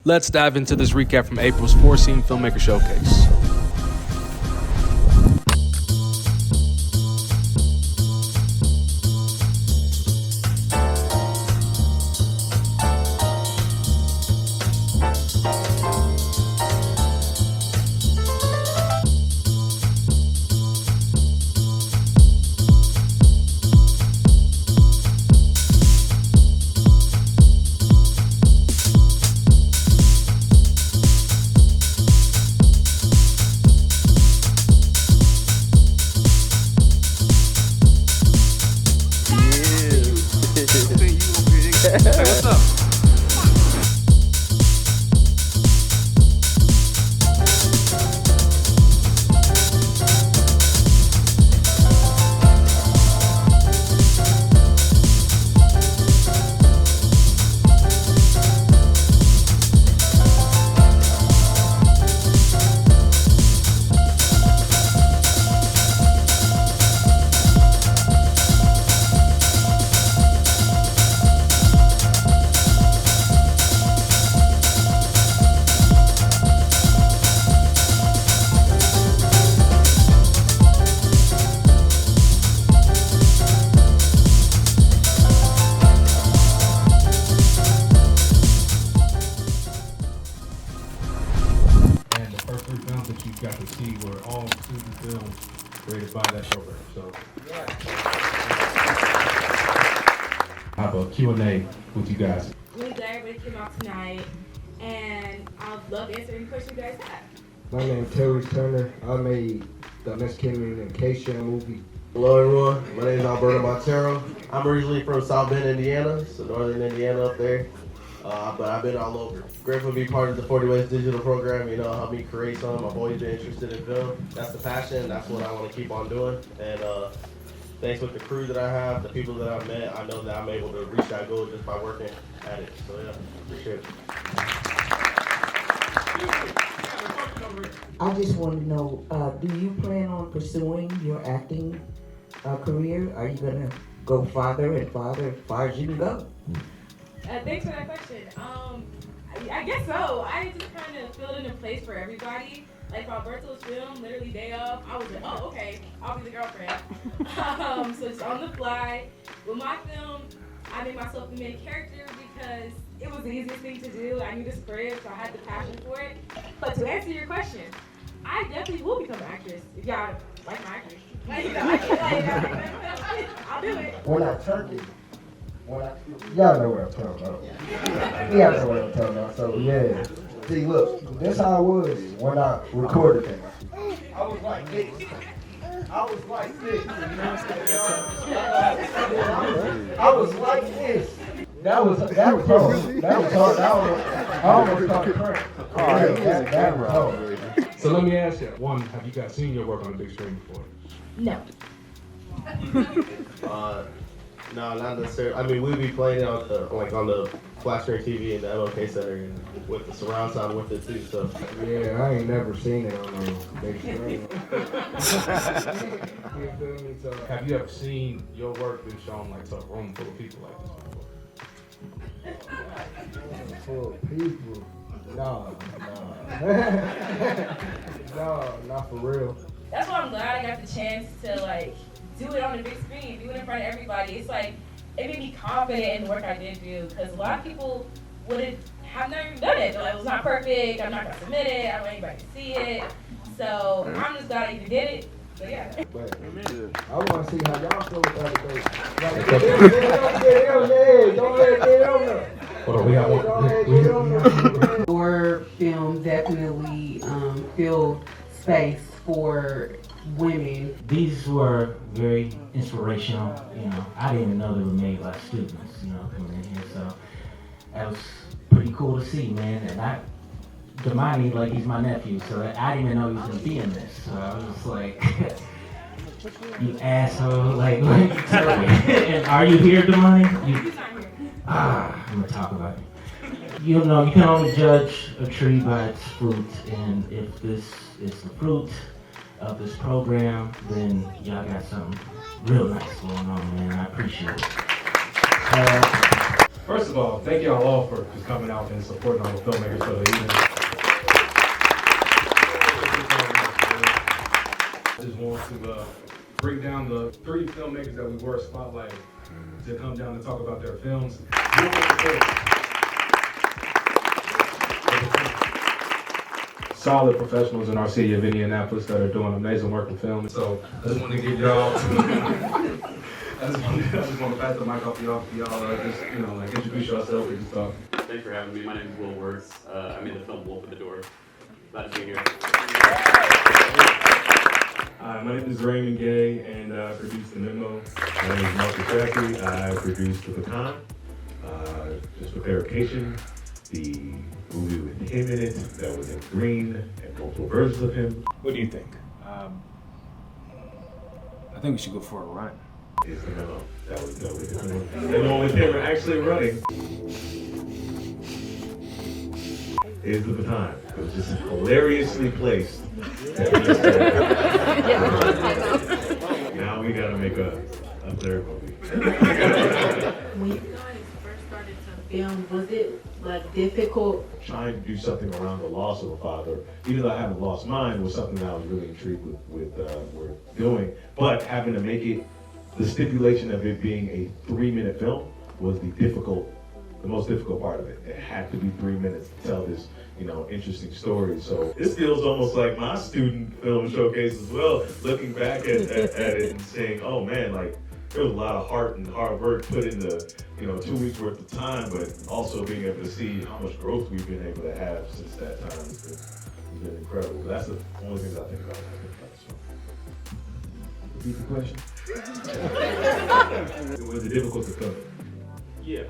Let's dive into this recap from April's 4SCENE Filmmaker Showcase. What's up? That you got to see were all student films created by that program. So, I have a Q&A with you guys. Really glad everybody came out tonight, and I'd love to answer any questions you guys have. My name is Terryse Turner. I made the Miss Communication movie. Hello everyone, my name is Alberto Monterro. I'm originally from South Bend, Indiana, so northern Indiana up there. But I've been all over. Grateful to be part of the 40 Ways digital program, help me create something. I've always been interested in film. That's the passion, that's what I want to keep on doing. And thanks with the crew that I have, the people that I've met, I know that I'm able to reach that goal just by working at it. So yeah, appreciate it. I just want to know, do you plan on pursuing your acting career? Are you going to go farther and farther as far as you can go? Thanks for that question. I guess so. I just kind of filled in a place for everybody. Like for Alberto's film, literally day of, I was like, oh, okay, I'll be the girlfriend. So it's on the fly. With my film, I made myself the main character because it was the easiest thing to do. I knew the script, so I had the passion for it. But to answer your question, I definitely will become an actress if y'all like my actress. I'll do it. When I turned it, y'all know what I'm talking about. Y'all know what I'm talking about. So yeah. See, look, this how I was when I recorded it. I was like this. I was like this. I was like this. That was hard. That was hard. I almost started crying. That was hard. So let me ask you, one, have you guys seen your work on a big screen before? No. No, not necessarily. I mean, we'll be playing it on the flat screen TV in the MLK Center and with the surround sound with it too. So yeah, I ain't never seen it on no big screen. Have you ever seen your work been shown like to a room full of people like this before? Full of people? No, not for real. That's why I'm glad I got the chance to do it on the big screen, do it in front of everybody. It's it made me confident in the work I did do, because a lot of people have never even done it. They're like, it was not perfect, I'm not gonna submit it, I don't want anybody to see it. So I'm just glad I even did it. So yeah. But I want to see how y'all feel about it though. Your film definitely filled space for women. These were very inspirational. I didn't even know they were made by students, coming in here. So that was pretty cool to see, man. And Damani, he's my nephew, so I didn't even know he was gonna be in this. So I was just like, you asshole, tell me. And are you here, Damani? I'm gonna talk about it. You can only judge a tree by its fruit, and if this is the fruit of this program, then y'all got something real nice going on, man. I appreciate it. First of all, thank y'all all for just coming out and supporting all the filmmakers for the evening. I just want to break down the 3 filmmakers that we were spotlighted to come down and talk about their films. Solid professionals in our city of Indianapolis that are doing amazing work with film. So I just want to give y'all, I just want to pass the mic off to y'all, just, you know, like introduce yourself and stuff. Thanks for having me. My name is Will Wertz. I made the film Wolf at the Door. Glad to be here. Hi, my name is Raymond Gaye, and I produced The Memo. My name is Marc Bessiake. I produced The Baton. Just for clarification, the movie with him in it that was in green and multiple versions of him. What do you think? I think we should go for a run. Is The Memo. That was the one. And the one with him actually running is The Baton. It was just hilariously placed. Now we gotta make a third movie. When you guys first started to film, was it like difficult? Trying to do something around the loss of a father, even though I haven't lost mine, was something that I was really intrigued with we're doing. But having to make it, the stipulation of it being a 3-minute film was the most difficult part of it. It had to be 3 minutes to tell this, you know, interesting story. So this feels almost like my student film showcase as well, looking back at it and saying, oh man, like there was a lot of heart and hard work put into, you know, 2 weeks worth of time, but also being able to see how much growth we've been able to have since that time has been incredible. That's the only thing I think about when I think about this film. Repeat the question. Was it difficult to film? Yeah,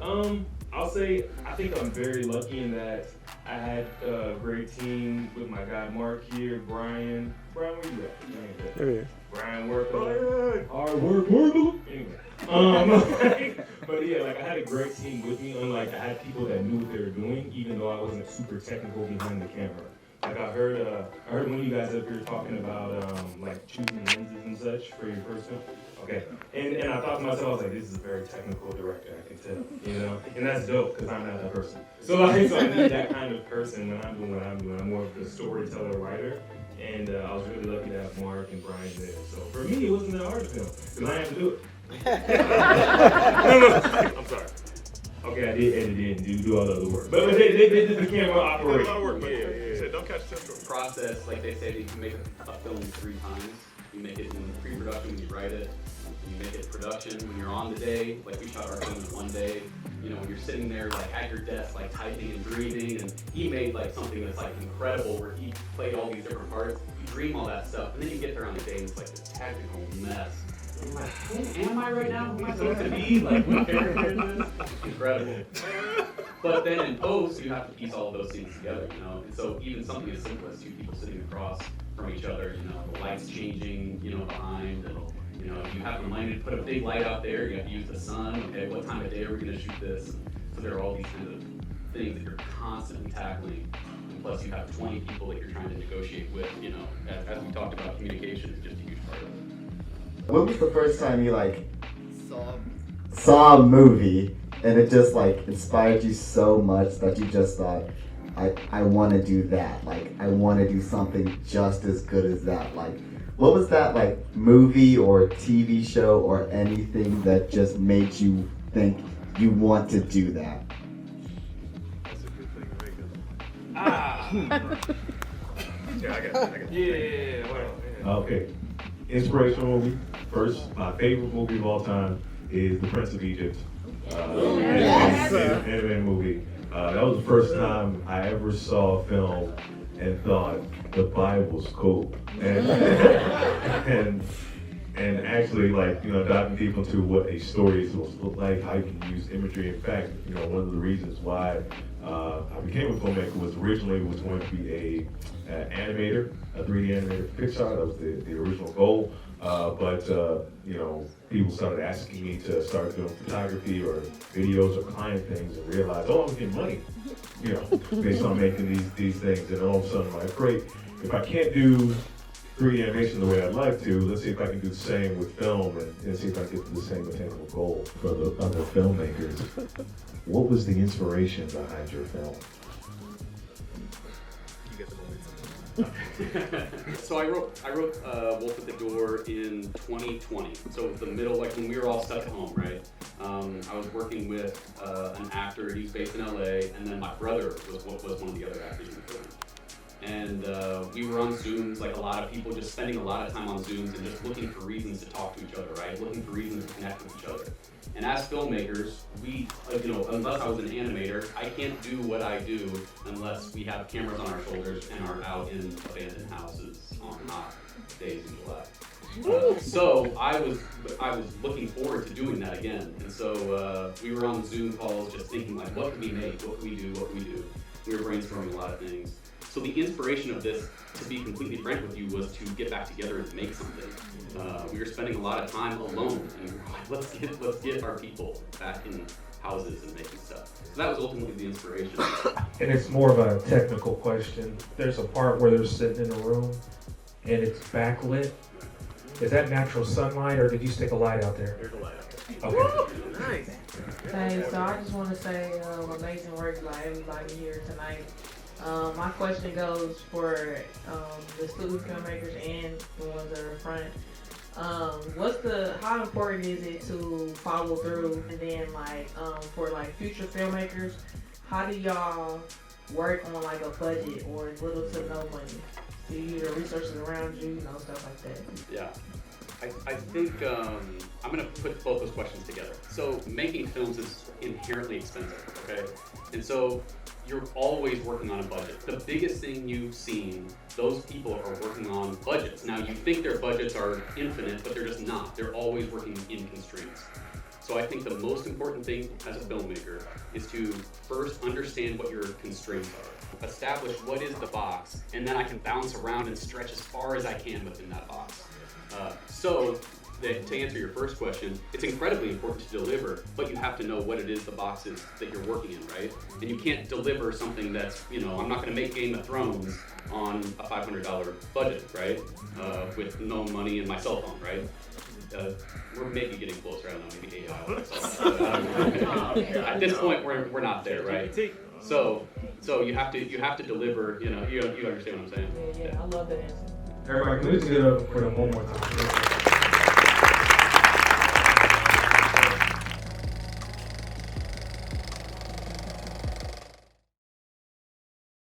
I'll say I think I'm very lucky in that I had a great team with my guy Marc here, Brian, where you at? There he is. Brian worked hard work. Anyway, but yeah, like I had a great team with me. Unlike I had people that knew what they were doing, even though I wasn't super technical behind the camera. Like I heard one of you guys up here talking about like choosing lenses and such for your first film. Okay, and I thought to myself, I was like, this is a very technical director, I can tell, you know, and that's dope because I'm not that person. So I need that kind of person when I'm doing what I'm doing. I'm more of a storyteller, writer, and I was really lucky to have Marc and Brian there. So for me, it wasn't that hard to film because I had to do it. I'm sorry. Okay, I did edit it and do all the other work, but they did the camera operation. A lot of work, man. Yeah. Said, don't catch the Process, like they say, that you can make a film 3 times. You make it in pre-production when you write it. You make it production when you're on the day. Like we shot our film in 1 day. You know, when you're sitting there like at your desk, like typing and breathing, and he made like something that's like incredible where he played all these different parts. You dream all that stuff, and then you get there on the day and it's like this technical mess. I'm like, who am I right now? Who am I supposed to be? Like, what character is this? Incredible. But then in post, you have to piece all of those things together, you know? And so even something as simple as 2 people sitting across from each other, you know, the lights changing, you know, behind, and, you know, you have the money to put a big light out there, you have to use the sun, okay, what time of day are we gonna shoot this? So there are all these kind of things that you're constantly tackling. And plus you have 20 people that you're trying to negotiate with, you know, as we talked about, communication is just a huge part of it. When was the first time you like saw a movie and it just like inspired you so much that you just thought, I want to do that, like I want to do something just as good as that? Like what was that like movie or TV show or anything that just made you think you want to do that? That's a good thing to make up. Yeah, I got it. Yeah, well, Okay. Inspirational movie. First, my favorite movie of all time is The Prince of Egypt. Animated movie. That was the first time I ever saw a film and thought the Bible's cool. And actually, like, you know, diving deep into what a story is supposed to look like, how you can use imagery. In fact, you know, one of the reasons why I became a filmmaker was originally going to be an animator, a 3D animator for Pixar. That was the original goal. But you know, people started asking me to start doing photography or videos or client things, and realized, oh, I'm getting money, you know, based on making these things. And all of a sudden, I'm like, great, if I can't do 3D animation the way I'd like to. Let's see if I can do the same with film and see if I can get to the same attainable goal for the other filmmakers. What was the inspiration behind your film? So I wrote Wolf at the Door in 2020. So the middle, like when we were all stuck at home, right? I was working with an actor. He's based in LA, and then my brother was one of the other actors in the film. And we were on Zooms, like a lot of people, just spending a lot of time on Zooms and just looking for reasons to talk to each other, right? Looking for reasons to connect with each other. And as filmmakers, we, unless I was an animator, I can't do what I do unless we have cameras on our shoulders and are out in abandoned houses on hot days in July. So I was looking forward to doing that again. And so we were on Zoom calls just thinking like, what can we make? What can we do? What can we do? We were brainstorming a lot of things. So the inspiration of this, to be completely frank with you, was to get back together and make something. We were spending a lot of time alone, and we were like, let's get our people back in houses and making stuff. So that was ultimately the inspiration. And it's more of a technical question. There's a part where they're sitting in a room and it's backlit. Is that natural sunlight, or did you stick a light out there? There's a light out there. Okay. Nice. Hey, so I just want to say amazing work by everybody here tonight. My question goes for the student filmmakers and the ones that are in front. How important is it to follow through, and then for future filmmakers, how do y'all work on like a budget or little to no money? Do you use the resources around you, stuff like that? Yeah. I think I'm going to put both those questions together. So making films is inherently expensive, okay? And so you're always working on a budget. The biggest thing you've seen, those people are working on budgets. Now you think their budgets are infinite, but they're just not. They're always working in constraints. So I think the most important thing as a filmmaker is to first understand what your constraints are. Establish what is the box, and then I can bounce around and stretch as far as I can within that box. To answer your first question, it's incredibly important to deliver, but you have to know what it is the box is that you're working in, right? And you can't deliver something that's, I'm not going to make Game of Thrones on a $500 budget, right? With no money and my cell phone, right? We're maybe getting closer. I don't know, maybe AI. At this point, we're not there, right? So you have to deliver. You understand what I'm saying? Yeah, I love that answer. Everybody, can we just get up for them one more time?